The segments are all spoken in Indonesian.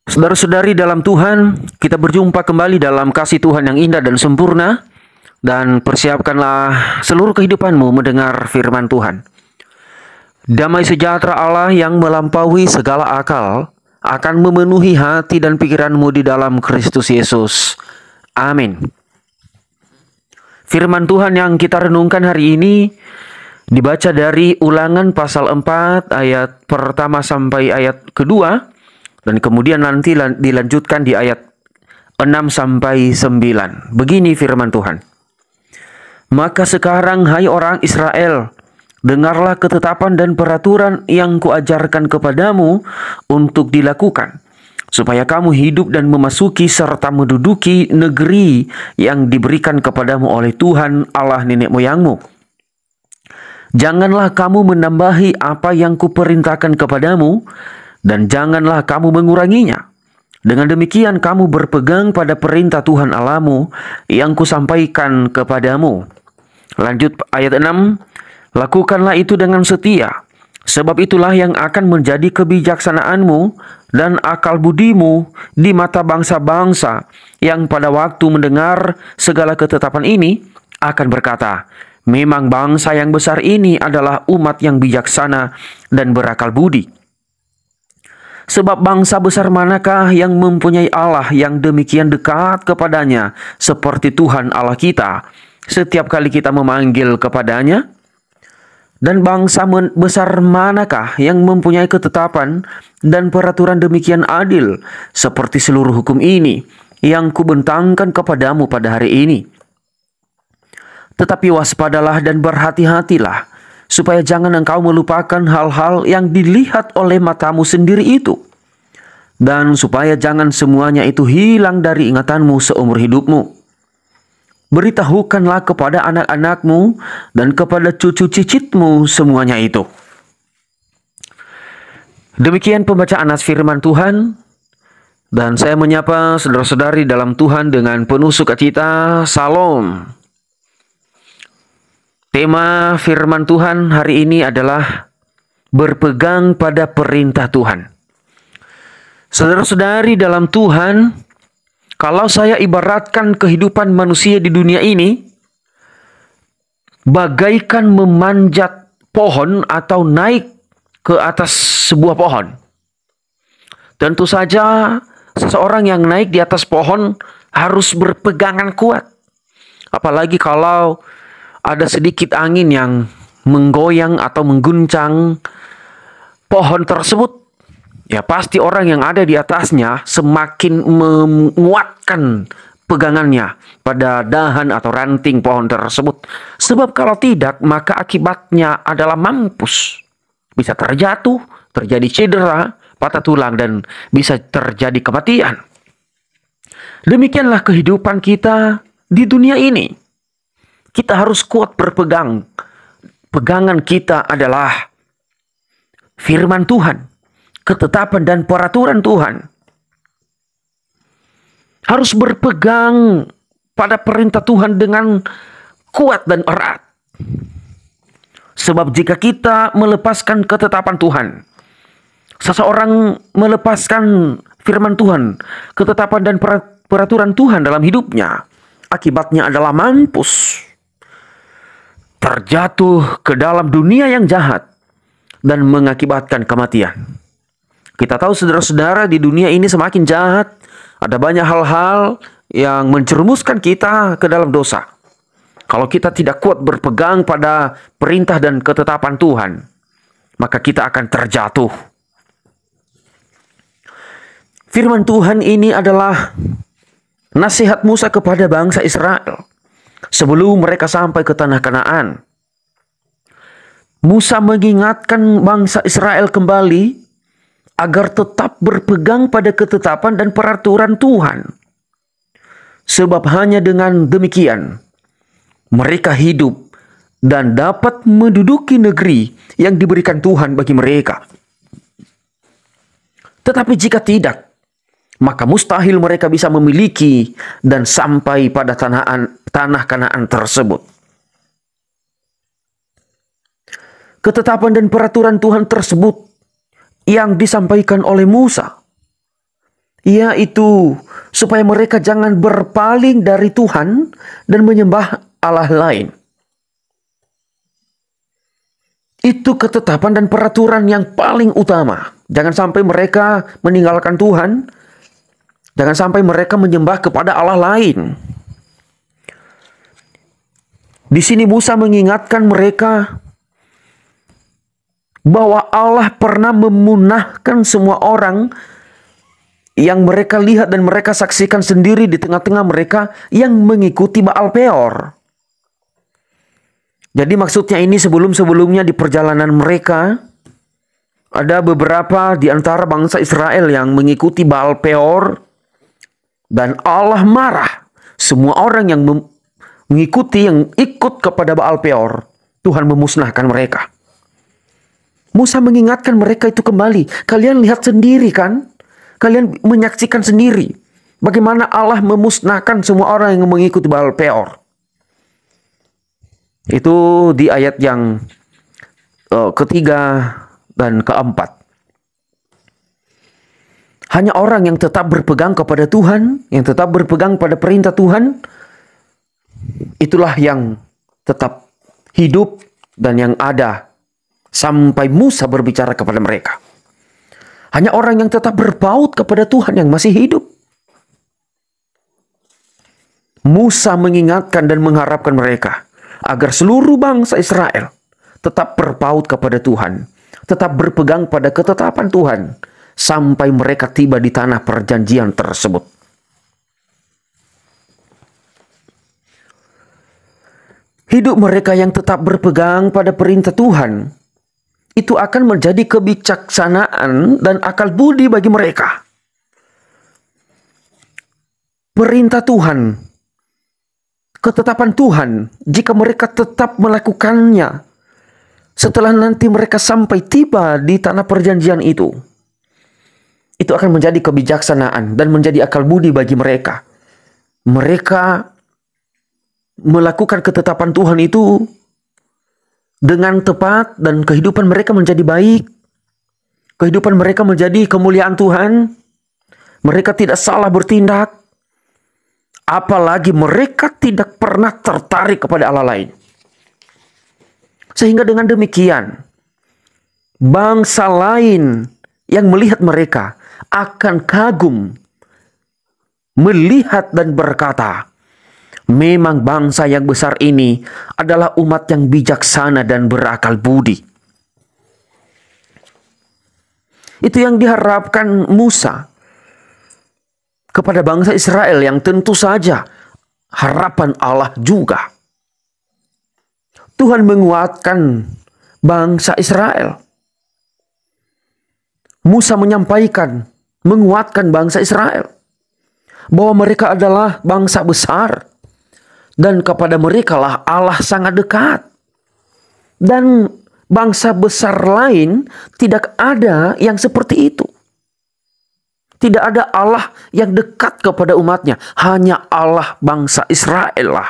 Saudara-saudari dalam Tuhan, kita berjumpa kembali dalam kasih Tuhan yang indah dan sempurna. Dan persiapkanlah seluruh kehidupanmu mendengar firman Tuhan. Damai sejahtera Allah yang melampaui segala akal akan memenuhi hati dan pikiranmu di dalam Kristus Yesus. Amin. Firman Tuhan yang kita renungkan hari ini dibaca dari Ulangan pasal 4 ayat pertama sampai ayat kedua. Dan kemudian nanti dilanjutkan di ayat 6 sampai 9. Begini firman Tuhan. Maka sekarang hai orang Israel, dengarlah ketetapan dan peraturan yang kuajarkan kepadamu untuk dilakukan, supaya kamu hidup dan memasuki serta menduduki negeri yang diberikan kepadamu oleh Tuhan Allah nenek moyangmu. Janganlah kamu menambahi apa yang kuperintahkan kepadamu, dan janganlah kamu menguranginya. Dengan demikian kamu berpegang pada perintah Tuhan Allahmu yang kusampaikan kepadamu. Lanjut ayat 6. Lakukanlah itu dengan setia, sebab itulah yang akan menjadi kebijaksanaanmu dan akal budimu di mata bangsa-bangsa yang pada waktu mendengar segala ketetapan ini akan berkata, memang bangsa yang besar ini adalah umat yang bijaksana dan berakal budi. Sebab bangsa besar manakah yang mempunyai Allah yang demikian dekat kepadanya seperti Tuhan Allah kita setiap kali kita memanggil kepadanya? Dan bangsa besar manakah yang mempunyai ketetapan dan peraturan demikian adil seperti seluruh hukum ini yang kubentangkan kepadamu pada hari ini? Tetapi waspadalah dan berhati-hatilah, supaya jangan engkau melupakan hal-hal yang dilihat oleh matamu sendiri itu, dan supaya jangan semuanya itu hilang dari ingatanmu seumur hidupmu. Beritahukanlah kepada anak-anakmu dan kepada cucu cicitmu semuanya itu. Demikian pembacaan nas firman Tuhan. Dan saya menyapa saudara-saudari dalam Tuhan dengan penuh sukacita. Salam. Tema firman Tuhan hari ini adalah berpegang pada perintah Tuhan. Saudara-saudari dalam Tuhan, kalau saya ibaratkan kehidupan manusia di dunia ini bagaikan memanjat pohon atau naik ke atas sebuah pohon. Tentu saja seseorang yang naik di atas pohon harus berpegangan kuat. Apalagi kalau ada sedikit angin yang menggoyang atau mengguncang pohon tersebut, ya pasti orang yang ada di atasnya semakin menguatkan pegangannya pada dahan atau ranting pohon tersebut. Sebab kalau tidak, maka akibatnya adalah mampus. Bisa terjatuh, terjadi cedera, patah tulang, dan bisa terjadi kematian. Demikianlah kehidupan kita di dunia ini. Kita harus kuat berpegang. Pegangan kita adalah firman Tuhan, ketetapan dan peraturan Tuhan. Harus berpegang pada perintah Tuhan dengan kuat dan erat. Sebab jika kita melepaskan ketetapan Tuhan, seseorang melepaskan firman Tuhan, ketetapan dan peraturan Tuhan dalam hidupnya, akibatnya adalah mampus, terjatuh ke dalam dunia yang jahat dan mengakibatkan kematian. Kita tahu saudara-saudara di dunia ini semakin jahat. Ada banyak hal-hal yang menjerumuskan kita ke dalam dosa. Kalau kita tidak kuat berpegang pada perintah dan ketetapan Tuhan, maka kita akan terjatuh. Firman Tuhan ini adalah nasihat Musa kepada bangsa Israel sebelum mereka sampai ke tanah Kanaan. Musa mengingatkan bangsa Israel kembali agar tetap berpegang pada ketetapan dan peraturan Tuhan. Sebab hanya dengan demikian mereka hidup dan dapat menduduki negeri yang diberikan Tuhan bagi mereka. Tetapi jika tidak, maka mustahil mereka bisa memiliki dan sampai pada tanah Kanaan tersebut. Ketetapan dan peraturan Tuhan tersebut yang disampaikan oleh Musa yaitu supaya mereka jangan berpaling dari Tuhan dan menyembah Allah lain. Itu ketetapan dan peraturan yang paling utama. Jangan sampai mereka meninggalkan Tuhan. Jangan sampai mereka menyembah kepada Allah lain. Di sini Musa mengingatkan mereka bahwa Allah pernah memunahkan semua orang yang mereka lihat dan mereka saksikan sendiri di tengah-tengah mereka yang mengikuti Baal Peor. Jadi maksudnya ini sebelum-sebelumnya di perjalanan mereka ada beberapa di antara bangsa Israel yang mengikuti Baal Peor dan Allah marah. Semua orang yang mengikuti, yang ikut kepada Baal Peor, Tuhan memusnahkan mereka. Musa mengingatkan mereka itu kembali. Kalian lihat sendiri kan? Kalian menyaksikan sendiri bagaimana Allah memusnahkan semua orang yang mengikuti Baal Peor. Itu di ayat yang ketiga dan keempat. Hanya orang yang tetap berpegang kepada Tuhan, yang tetap berpegang pada perintah Tuhan, itulah yang tetap hidup dan yang ada sampai Musa berbicara kepada mereka. Hanya orang yang tetap berpaut kepada Tuhan yang masih hidup. Musa mengingatkan dan mengharapkan mereka agar seluruh bangsa Israel tetap berpaut kepada Tuhan, tetap berpegang pada ketetapan Tuhan sampai mereka tiba di tanah perjanjian tersebut. Hidup mereka yang tetap berpegang pada perintah Tuhan itu akan menjadi kebijaksanaan dan akal budi bagi mereka. Perintah Tuhan, ketetapan Tuhan, jika mereka tetap melakukannya setelah nanti mereka sampai tiba di tanah perjanjian itu akan menjadi kebijaksanaan dan menjadi akal budi bagi mereka. Mereka melakukan ketetapan Tuhan itu dengan tepat dan kehidupan mereka menjadi baik. Kehidupan mereka menjadi kemuliaan Tuhan. Mereka tidak salah bertindak. Apalagi mereka tidak pernah tertarik kepada Allah lain. Sehingga dengan demikian, bangsa lain yang melihat mereka akan kagum, melihat dan berkata, memang bangsa yang besar ini adalah umat yang bijaksana dan berakal budi. Itu yang diharapkan Musa kepada bangsa Israel yang tentu saja harapan Allah juga. Tuhan menguatkan bangsa Israel. Musa menyampaikan, menguatkan bangsa Israel bahwa mereka adalah bangsa besar dan kepada mereka lah Allah sangat dekat. Dan bangsa besar lain tidak ada yang seperti itu. Tidak ada Allah yang dekat kepada umatnya. Hanya Allah bangsa Israel lah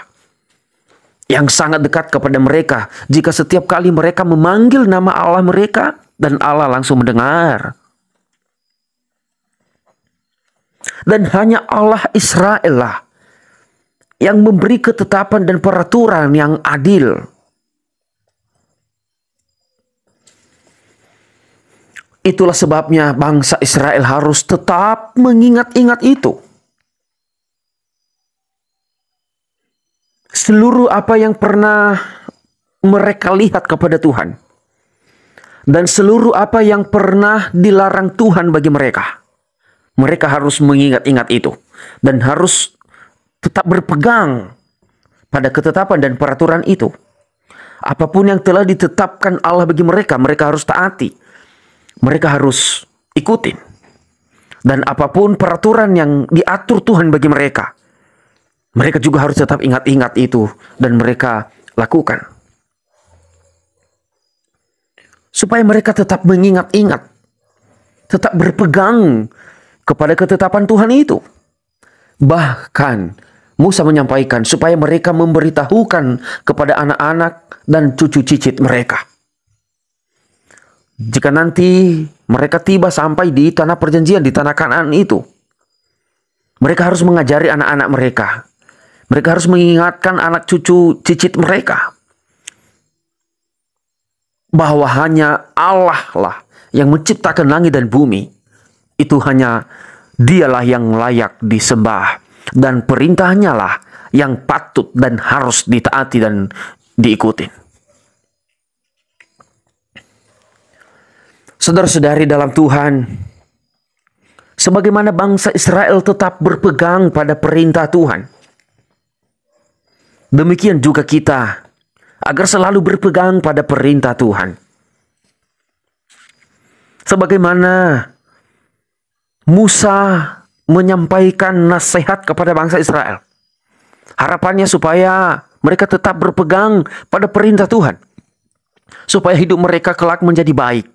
yang sangat dekat kepada mereka. Jika setiap kali mereka memanggil nama Allah mereka, dan Allah langsung mendengar. Dan hanya Allah Israel lah yang memberi ketetapan dan peraturan yang adil. Itulah sebabnya bangsa Israel harus tetap mengingat-ingat itu. Seluruh apa yang pernah mereka lihat kepada Tuhan. Dan seluruh apa yang pernah dilarang Tuhan bagi mereka. Mereka harus mengingat-ingat itu. Dan harus tetap berpegang pada ketetapan dan peraturan itu. Apapun yang telah ditetapkan Allah bagi mereka, mereka harus taati. Mereka harus ikutin. Dan apapun peraturan yang diatur Tuhan bagi mereka, mereka juga harus tetap ingat-ingat itu dan mereka lakukan. Supaya mereka tetap mengingat-ingat, tetap berpegang kepada ketetapan Tuhan itu. Bahkan Musa menyampaikan supaya mereka memberitahukan kepada anak-anak dan cucu cicit mereka. Jika nanti mereka tiba sampai di tanah perjanjian, di tanah Kanaan itu, Mereka harus mengajari anak-anak mereka. Mereka harus mengingatkan anak cucu cicit mereka bahwa hanya Allah lah yang menciptakan langit dan bumi. Itu hanya Dialah yang layak disembah, dan perintahnya lah yang patut dan harus ditaati dan diikuti. Saudara-saudari dalam Tuhan, sebagaimana bangsa Israel tetap berpegang pada perintah Tuhan, demikian juga kita, agar selalu berpegang pada perintah Tuhan. Sebagaimana Musa menyampaikan nasihat kepada bangsa Israel, harapannya supaya mereka tetap berpegang pada perintah Tuhan, supaya hidup mereka kelak menjadi baik.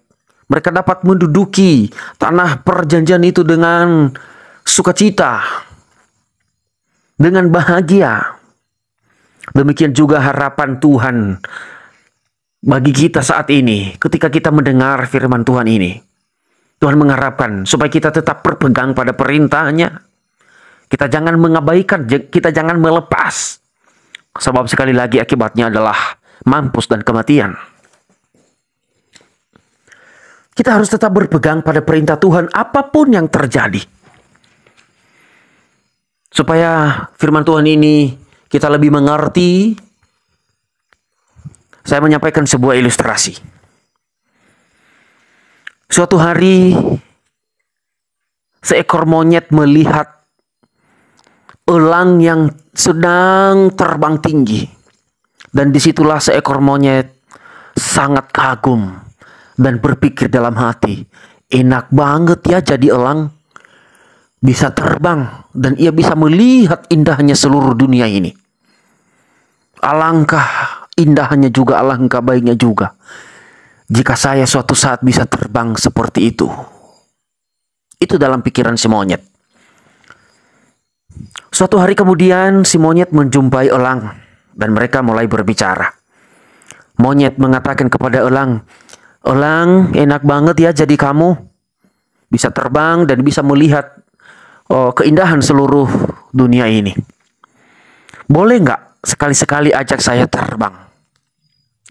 Mereka dapat menduduki tanah perjanjian itu dengan sukacita, dengan bahagia. Demikian juga harapan Tuhan bagi kita saat ini ketika kita mendengar firman Tuhan ini. Tuhan mengharapkan supaya kita tetap berpegang pada perintahnya. Kita jangan mengabaikan, kita jangan melepas. Sebab sekali lagi akibatnya adalah mampus dan kematian. Kita harus tetap berpegang pada perintah Tuhan apapun yang terjadi. Supaya firman Tuhan ini kita lebih mengerti, saya menyampaikan sebuah ilustrasi. Suatu hari, seekor monyet melihat elang yang sedang terbang tinggi. Dan disitulah seekor monyet sangat kagum dan berpikir dalam hati, enak banget ya jadi elang. Bisa terbang dan ia bisa melihat indahnya seluruh dunia ini. Alangkah indahnya juga, alangkah baiknya juga jika saya suatu saat bisa terbang seperti itu. Itu dalam pikiran si monyet. Suatu hari kemudian si monyet menjumpai elang dan mereka mulai berbicara. Monyet mengatakan kepada elang, "Elang, enak banget ya jadi kamu. Bisa terbang dan bisa melihat keindahan seluruh dunia ini. Boleh nggak sekali-sekali ajak saya terbang?"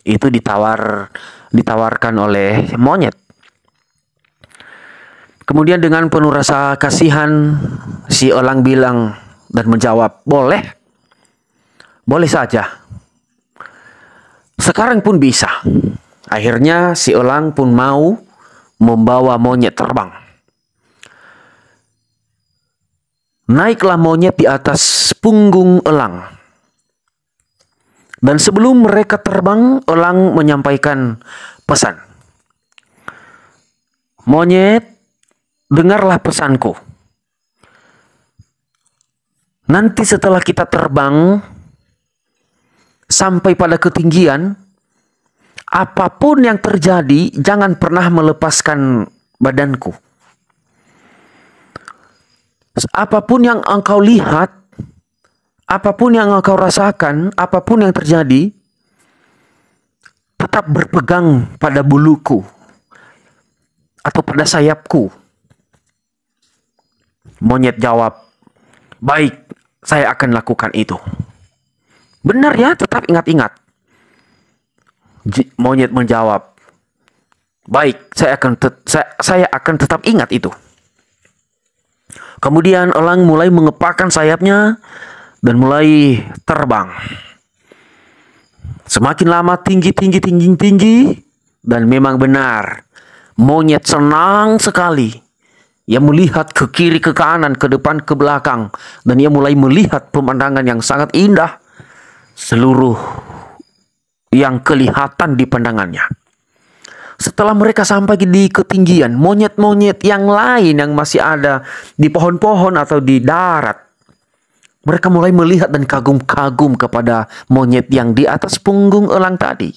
Itu ditawarkan oleh monyet. Kemudian dengan penuh rasa kasihan, si elang bilang dan menjawab, "Boleh. Boleh saja. Sekarang pun bisa." Akhirnya si elang pun mau membawa monyet terbang. Naiklah monyet di atas punggung elang. Dan sebelum mereka terbang, elang menyampaikan pesan. "Monyet, dengarlah pesanku. Nanti setelah kita terbang sampai pada ketinggian, apapun yang terjadi, jangan pernah melepaskan badanku. Apapun yang engkau lihat, apapun yang engkau rasakan, apapun yang terjadi, tetap berpegang pada buluku atau pada sayapku." Monyet jawab, "Baik, saya akan lakukan itu." "Benar ya, tetap ingat-ingat." Monyet menjawab, "Baik, saya akan tetap ingat itu." Kemudian elang mulai mengepakkan sayapnya dan mulai terbang. Semakin lama tinggi, dan memang benar, monyet senang sekali. Ia melihat ke kiri, ke kanan, ke depan, ke belakang, dan ia mulai melihat pemandangan yang sangat indah, seluruh yang kelihatan di pandangannya. Setelah mereka sampai di ketinggian, monyet-monyet yang lain yang masih ada di pohon-pohon atau di darat, mereka mulai melihat dan kagum-kagum kepada monyet yang di atas punggung elang tadi.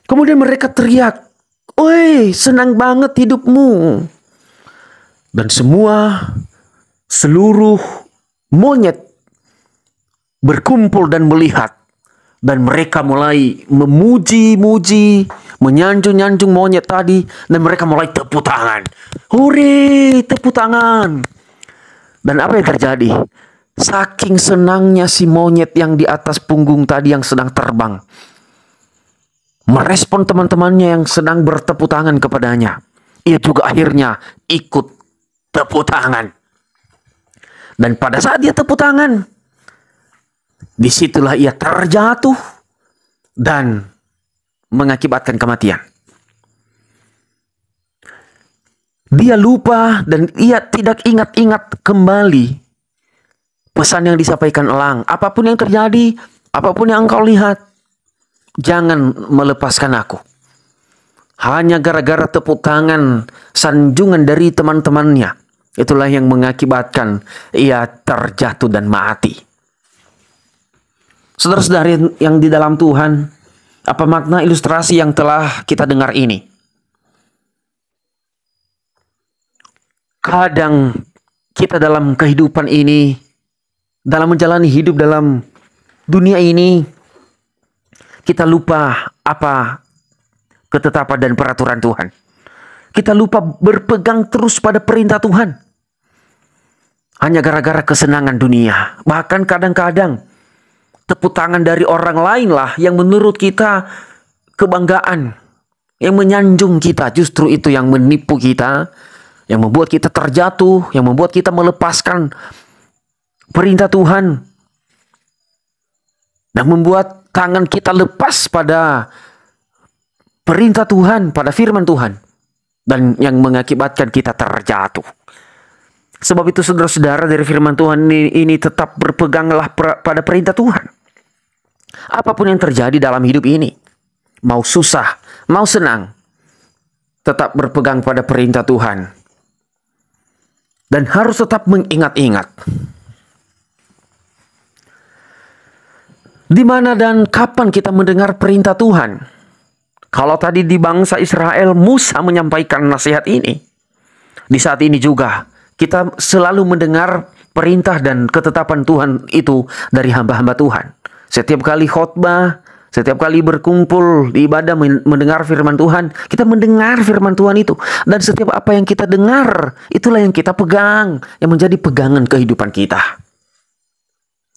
Kemudian mereka teriak, "Oi, senang banget hidupmu." Dan seluruh monyet berkumpul dan melihat. Dan mereka mulai memuji-muji, menyanjung-nyanjung monyet tadi. Dan mereka mulai tepuk tangan. "Hore, tepuk tangan. Dan apa yang terjadi? Saking senangnya si monyet yang di atas punggung tadi yang sedang terbang, merespon teman-temannya yang sedang bertepuk tangan kepadanya. Ia juga akhirnya ikut tepuk tangan. Dan pada saat dia tepuk tangan, disitulah ia terjatuh dan mengakibatkan kematian. Dia lupa dan ia tidak ingat-ingat kembali pesan yang disampaikan elang. Apapun yang terjadi, apapun yang engkau lihat, jangan melepaskan aku. Hanya gara-gara tepuk tangan, sanjungan dari teman-temannya, itulah yang mengakibatkan ia terjatuh dan mati. Saudara-saudari yang di dalam Tuhan, apa makna ilustrasi yang telah kita dengar ini? Kadang kita dalam kehidupan ini, dalam menjalani hidup dalam dunia ini, kita lupa apa ketetapan dan peraturan Tuhan. Kita lupa berpegang terus pada perintah Tuhan. Hanya gara-gara kesenangan dunia. Bahkan kadang-kadang tepuk tangan dari orang lain lah yang menurut kita kebanggaan, yang menyanjung kita. Justru itu yang menipu kita, yang membuat kita terjatuh, yang membuat kita melepaskan perintah Tuhan, dan membuat tangan kita lepas pada perintah Tuhan, pada firman Tuhan, dan yang mengakibatkan kita terjatuh. Sebab itu saudara-saudara, dari firman Tuhan ini tetap berpeganglah pada perintah Tuhan. Apapun yang terjadi dalam hidup ini, mau susah, mau senang, tetap berpegang pada perintah Tuhan. Dan harus tetap mengingat-ingat. Di mana dan kapan kita mendengar perintah Tuhan? Kalau tadi di bangsa Israel, Musa menyampaikan nasihat ini. Di saat ini juga, kita selalu mendengar perintah dan ketetapan Tuhan itu dari hamba-hamba Tuhan. Setiap kali khotbah, setiap kali berkumpul di ibadah mendengar firman Tuhan, kita mendengar firman Tuhan itu. Dan setiap apa yang kita dengar, itulah yang kita pegang, yang menjadi pegangan kehidupan kita.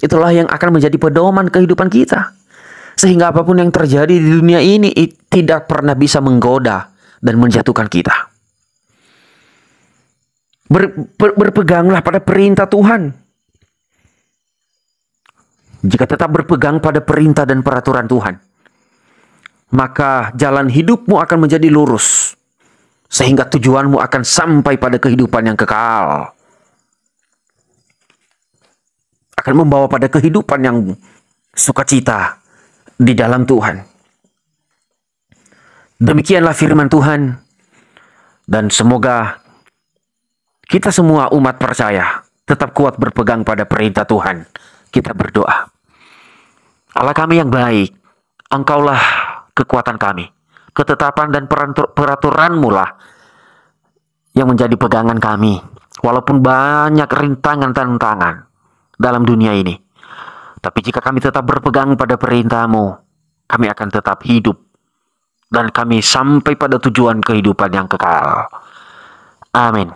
Itulah yang akan menjadi pedoman kehidupan kita. Sehingga apapun yang terjadi di dunia ini tidak pernah bisa menggoda dan menjatuhkan kita. Berpeganglah pada perintah Tuhan. Jika tetap berpegang pada perintah dan peraturan Tuhan, maka jalan hidupmu akan menjadi lurus. Sehingga tujuanmu akan sampai pada kehidupan yang kekal. Akan membawa pada kehidupan yang sukacita di dalam Tuhan. Demikianlah firman Tuhan. Dan semoga kita semua umat percaya tetap kuat berpegang pada perintah Tuhan. Kita berdoa. Allah kami yang baik, Engkaulah kekuatan kami. Ketetapan dan peraturan-Mu lah yang menjadi pegangan kami. Walaupun banyak rintangan-tantangan dalam dunia ini. Tapi jika kami tetap berpegang pada perintah-Mu, kami akan tetap hidup. Dan kami sampai pada tujuan kehidupan yang kekal. Amin.